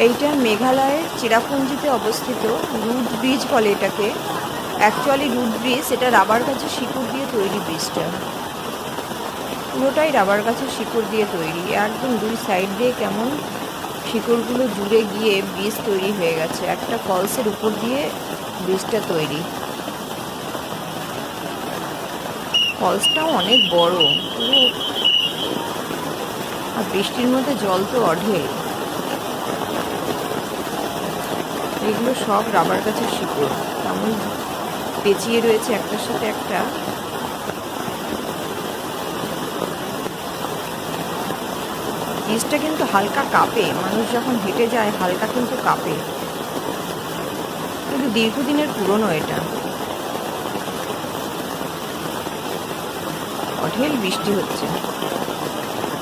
এইটা মেঘালয়ের চেরাপুঞ্জিতে অবস্থিত রুট ব্রিজ বলে এটাকে। অ্যাকচুয়ালি রুট ব্রিজ, এটা রাবার গাছের শিকড় দিয়ে তৈরি ব্রিজটা, পুরোটাই রাবার গাছের শিকড় দিয়ে তৈরি। একদম দুই সাইড দিয়ে কেমন শিকড়গুলো জুড়ে গিয়ে ব্রিজ তৈরি হয়ে গেছে। একটা ফলসের উপর দিয়ে ব্রিজটা তৈরি। ফলসটাও অনেক বড় পুরো, আর বৃষ্টির মধ্যে জল তো অঢেল। এগুলো সব রাবার গাছের শিকড়, তেমন পেঁচিয়ে রয়েছে একটার সাথে একটা। ব্রিজটা কিন্তু হালকা কাঁপে, মানুষ যখন হেঁটে যায় হালকা কিন্তু কাঁপে, কিন্তু দীর্ঘদিনের পুরনো এটা। অঢেল বৃষ্টি হচ্ছে।